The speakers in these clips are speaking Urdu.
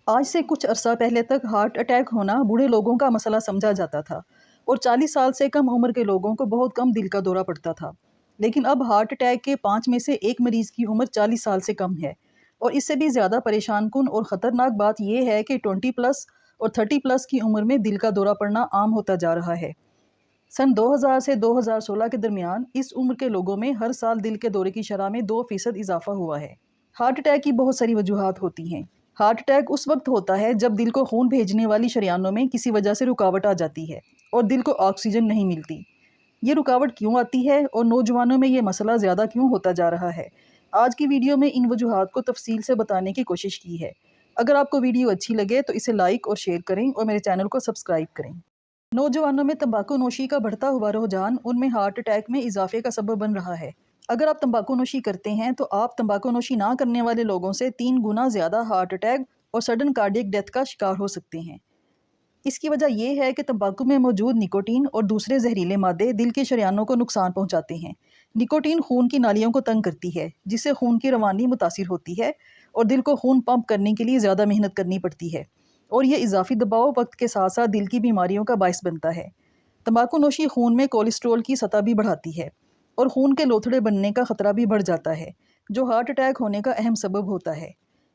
آج سے کچھ عرصہ پہلے تک ہارٹ اٹیک ہونا بوڑھے لوگوں کا مسئلہ سمجھا جاتا تھا اور 40 سال سے کم عمر کے لوگوں کو بہت کم دل کا دورہ پڑتا تھا۔ لیکن اب ہارٹ اٹیک کے 5 میں سے ایک مریض کی عمر 40 سال سے کم ہے، اور اس سے بھی زیادہ پریشان کن اور خطرناک بات یہ ہے کہ 20 پلس اور 30 پلس کی عمر میں دل کا دورہ پڑنا عام ہوتا جا رہا ہے۔ سن 2000 سے 2016 کے درمیان اس عمر کے لوگوں میں ہر سال دل کے دورے کی شرح میں 2% اضافہ ہوا ہے۔ ہارٹ اٹیک کی بہت ساری وجوہات ہوتی ہیں۔ ہارٹ اٹیک اس وقت ہوتا ہے جب دل کو خون بھیجنے والی شریانوں میں کسی وجہ سے رکاوٹ آ جاتی ہے اور دل کو آکسیجن نہیں ملتی۔ یہ رکاوٹ کیوں آتی ہے اور نوجوانوں میں یہ مسئلہ زیادہ کیوں ہوتا جا رہا ہے؟ آج کی ویڈیو میں ان وجوہات کو تفصیل سے بتانے کی کوشش کی ہے۔ اگر آپ کو ویڈیو اچھی لگے تو اسے لائک اور شیئر کریں اور میرے چینل کو سبسکرائب کریں۔ نوجوانوں میں تمباکو نوشی کا بڑھتا ہوا رجحان ان میں ہارٹ اٹیک میں اضافے کا سبب بن رہا ہے۔ اگر آپ تمباکو نوشی کرتے ہیں تو آپ تمباکو نوشی نہ کرنے والے لوگوں سے 3 گنا زیادہ ہارٹ اٹیک اور سڈن کارڈیک ڈیتھ کا شکار ہو سکتے ہیں۔ اس کی وجہ یہ ہے کہ تمباکو میں موجود نکوٹین اور دوسرے زہریلے مادے دل کی شریانوں کو نقصان پہنچاتے ہیں۔ نکوٹین خون کی نالیوں کو تنگ کرتی ہے، جس سے خون کی روانی متاثر ہوتی ہے اور دل کو خون پمپ کرنے کے لیے زیادہ محنت کرنی پڑتی ہے، اور یہ اضافی دباؤ وقت کے ساتھ ساتھ دل کی بیماریوں کا باعث بنتا ہے۔ تمباکو نوشی خون میں کولیسٹرول کی سطح بھی بڑھاتی ہے اور خون کے لوتھڑے بننے کا خطرہ بھی بڑھ جاتا ہے، جو ہارٹ اٹیک ہونے کا اہم سبب ہوتا ہے۔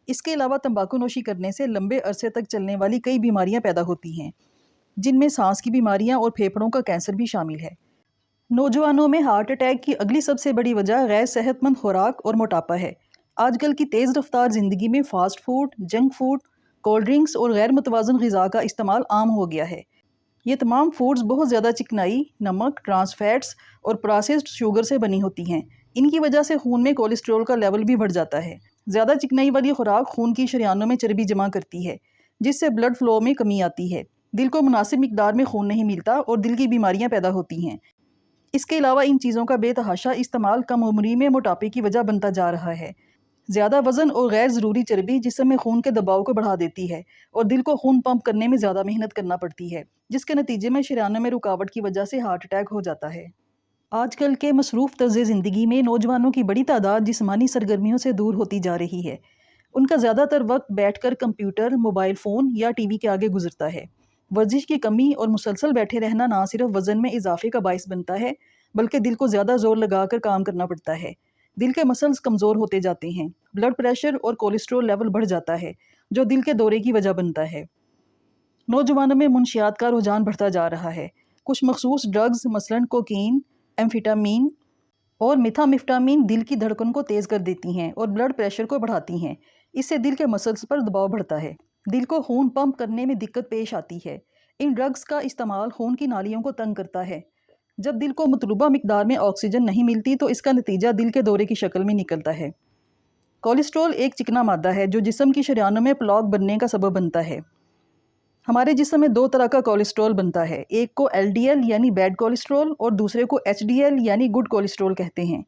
اس کے علاوہ تمباکو نوشی کرنے سے لمبے عرصے تک چلنے والی کئی بیماریاں پیدا ہوتی ہیں، جن میں سانس کی بیماریاں اور پھیپھڑوں کا کینسر بھی شامل ہے۔ نوجوانوں میں ہارٹ اٹیک کی اگلی سب سے بڑی وجہ غیر صحت مند خوراک اور موٹاپا ہے۔ آج کل کی تیز رفتار زندگی میں fast food, junk food, cold drinks اور غیر متوازن غذا کا استعمال عام ہو گیا ہے۔ یہ تمام فوڈز بہت زیادہ چکنائی، نمک، ٹرانس فیٹس اور پروسیسڈ شوگر سے بنی ہوتی ہیں۔ ان کی وجہ سے خون میں کولیسٹرول کا لیول بھی بڑھ جاتا ہے۔ زیادہ چکنائی والی خوراک خون کی شریانوں میں چربی جمع کرتی ہے، جس سے بلڈ فلو میں کمی آتی ہے، دل کو مناسب مقدار میں خون نہیں ملتا اور دل کی بیماریاں پیدا ہوتی ہیں۔ اس کے علاوہ ان چیزوں کا بے تحاشا استعمال کم عمری میں موٹاپے کی وجہ بنتا جا رہا ہے۔ زیادہ وزن اور غیر ضروری چربی جسم میں خون کے دباؤ کو بڑھا دیتی ہے اور دل کو خون پمپ کرنے میں زیادہ محنت کرنا پڑتی ہے، جس کے نتیجے میں شریانوں میں رکاوٹ کی وجہ سے ہارٹ اٹیک ہو جاتا ہے۔ آج کل کے مصروف طرز زندگی میں نوجوانوں کی بڑی تعداد جسمانی سرگرمیوں سے دور ہوتی جا رہی ہے۔ ان کا زیادہ تر وقت بیٹھ کر کمپیوٹر، موبائل فون یا ٹی وی کے آگے گزرتا ہے۔ ورزش کی کمی اور مسلسل بیٹھے رہنا نہ صرف وزن میں اضافے کا باعث بنتا ہے، بلکہ دل کو زیادہ زور لگا کر کام کرنا پڑتا ہے۔ دل کے مسلز کمزور ہوتے جاتے ہیں، بلڈ پریشر اور کولیسٹرول لیول بڑھ جاتا ہے، جو دل کے دورے کی وجہ بنتا ہے۔ نوجوانوں میں منشیات کا رجحان بڑھتا جا رہا ہے۔ کچھ مخصوص ڈرگز مثلاً کوکین، ایمفیٹامین اور میتھامفیٹامین دل کی دھڑکن کو تیز کر دیتی ہیں اور بلڈ پریشر کو بڑھاتی ہیں۔ اس سے دل کے مسلز پر دباؤ بڑھتا ہے، دل کو خون پمپ کرنے میں دقت پیش آتی ہے۔ ان ڈرگز کا استعمال خون کی نالیوں کو تنگ کرتا ہے۔ جب دل کو مطلوبہ مقدار میں آکسیجن نہیں ملتی تو اس کا نتیجہ دل کے دورے کی شکل میں نکلتا ہے۔ کولیسٹرول ایک چکنا مادہ ہے جو جسم کی شریانوں میں پلاک بننے کا سبب بنتا ہے۔ ہمارے جسم میں 2 طرح کا کولیسٹرول بنتا ہے، ایک کو ایل ڈی ایل یعنی بیڈ کولیسٹرول اور دوسرے کو ایچ ڈی ایل یعنی گڈ کولیسٹرول کہتے ہیں۔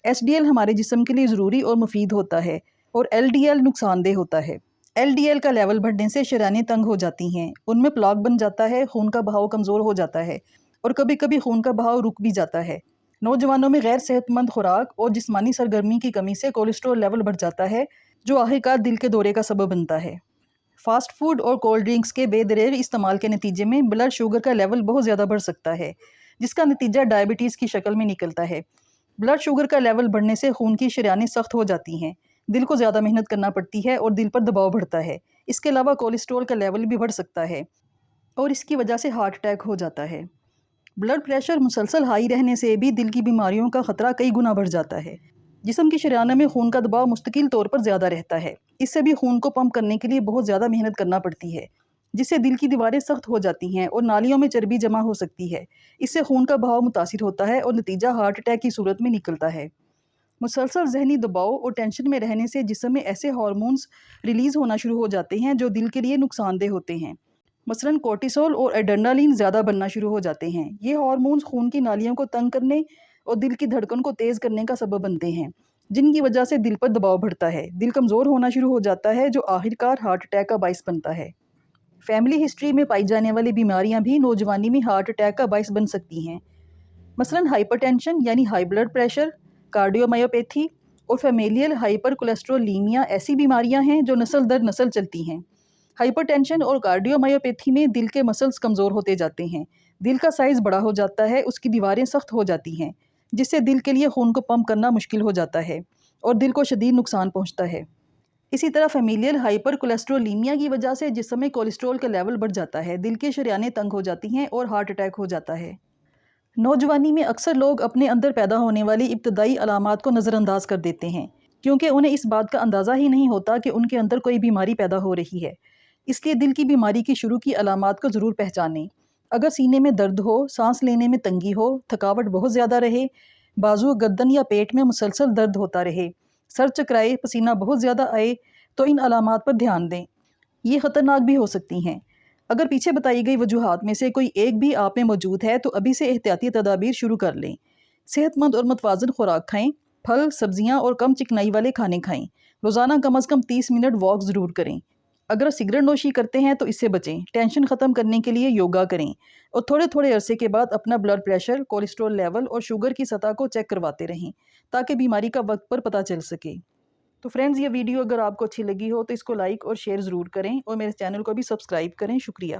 ایچ ڈی ایل ہمارے جسم کے لیے ضروری اور مفید ہوتا ہے اور ایل ڈی ایل نقصان دہ ہوتا ہے۔ ایل ڈی ایل کا لیول بڑھنے سے شریانیں تنگ ہو جاتی ہیں، ان میں پلاک بن جاتا ہے، خون کا بہاؤ کمزور ہو جاتا ہے اور کبھی کبھی خون کا بہاؤ رک بھی جاتا ہے۔ نوجوانوں میں غیر صحت مند خوراک اور جسمانی سرگرمی کی کمی سے کولیسٹرول لیول بڑھ جاتا ہے، جو آخرکار دل کے دورے کا سبب بنتا ہے۔ فاسٹ فوڈ اور کولڈ ڈرنکس کے بے دریغ استعمال کے نتیجے میں بلڈ شوگر کا لیول بہت زیادہ بڑھ سکتا ہے، جس کا نتیجہ ڈائبٹیز کی شکل میں نکلتا ہے۔ بلڈ شوگر کا لیول بڑھنے سے خون کی شریانیں سخت ہو جاتی ہیں، دل کو زیادہ محنت کرنا پڑتی ہے اور دل پر دباؤ بڑھتا ہے۔ اس کے علاوہ کولیسٹرول کا لیول بھی بڑھ سکتا ہے اور اس کی وجہ سے ہارٹ اٹیک ہو جاتا ہے۔ بلڈ پریشر مسلسل ہائی رہنے سے بھی دل کی بیماریوں کا خطرہ کئی گنا بڑھ جاتا ہے۔ جسم کی شریانوں میں خون کا دباؤ مستقل طور پر زیادہ رہتا ہے، اس سے بھی خون کو پمپ کرنے کے لیے بہت زیادہ محنت کرنا پڑتی ہے، جس سے دل کی دیواریں سخت ہو جاتی ہیں اور نالیوں میں چربی جمع ہو سکتی ہے۔ اس سے خون کا بہاؤ متاثر ہوتا ہے اور نتیجہ ہارٹ اٹیک کی صورت میں نکلتا ہے۔ مسلسل ذہنی دباؤ اور ٹینشن میں رہنے سے جسم میں ایسے ہارمونز ریلیز ہونا شروع ہو جاتے ہیں جو دل کے لیے نقصان دہ ہوتے ہیں۔ مثلاً کورٹیسول اور ایڈرینالین زیادہ بننا شروع ہو جاتے ہیں۔ یہ ہارمونز خون کی نالیوں کو تنگ کرنے اور دل کی دھڑکن کو تیز کرنے کا سبب بنتے ہیں، جن کی وجہ سے دل پر دباؤ بڑھتا ہے، دل کمزور ہونا شروع ہو جاتا ہے، جو آخرکار ہارٹ اٹیک کا باعث بنتا ہے۔ فیملی ہسٹری میں پائی جانے والی بیماریاں بھی نوجوانی میں ہارٹ اٹیک کا باعث بن سکتی ہیں۔ مثلاً ہائپر ٹینشن یعنی ہائی بلڈ پریشر، کارڈیومایوپیتھی اور فیمیلیل ہائپر کولیسٹرولیمیا ایسی بیماریاں ہیں جو نسل در نسل چلتی ہیں۔ ہائپر ٹینشن اور کارڈیومایوپیتھی میں دل کے مسلز کمزور ہوتے جاتے ہیں، دل کا سائز بڑا ہو جاتا ہے، اس کی دیواریں سخت ہو جاتی ہیں، جس سے دل کے لیے خون کو پمپ کرنا مشکل ہو جاتا ہے اور دل کو شدید نقصان پہنچتا ہے۔ اسی طرح فیمیلیل ہائپر کولیسٹرولیمیا کی وجہ سے جسم میں کولیسٹرول کا لیول بڑھ جاتا ہے، دل کی شریانیں تنگ ہو جاتی ہیں اور ہارٹ اٹیک ہو جاتا ہے۔ نوجوانی میں اکثر لوگ اپنے اندر پیدا ہونے والی ابتدائی علامات کو نظر انداز کر دیتے ہیں، کیونکہ انہیں اس بات کا اندازہ ہی نہیں ہوتا کہ ان کے اندر کوئی بیماری پیدا ہو رہی ہے۔ اس لیے دل کی بیماری کی شروع کی علامات کو ضرور پہچانیں۔ اگر سینے میں درد ہو، سانس لینے میں تنگی ہو، تھکاوٹ بہت زیادہ رہے، بازو، گردن یا پیٹ میں مسلسل درد ہوتا رہے، سر چکرائے، پسینہ بہت زیادہ آئے، تو ان علامات پر دھیان دیں۔ یہ خطرناک بھی ہو سکتی ہیں۔ اگر پیچھے بتائی گئی وجوہات میں سے کوئی ایک بھی آپ میں موجود ہے تو ابھی سے احتیاطی تدابیر شروع کر لیں۔ صحت مند اور متوازن خوراک کھائیں، پھل، سبزیاں اور کم چکنائی والے کھانے کھائیں۔ روزانہ کم از کم 30 منٹ واک ضرور کریں۔ اگر سگریٹ نوشی کرتے ہیں تو اس سے بچیں۔ ٹینشن ختم کرنے کے لیے یوگا کریں اور تھوڑے تھوڑے عرصے کے بعد اپنا بلڈ پریشر، کولیسٹرول لیول اور شوگر کی سطح کو چیک کرواتے رہیں تاکہ بیماری کا وقت پر پتہ چل سکے۔ تو فرینڈز، یہ ویڈیو اگر آپ کو اچھی لگی ہو تو اس کو لائک اور شیئر ضرور کریں اور میرے چینل کو بھی سبسکرائب کریں۔ شکریہ۔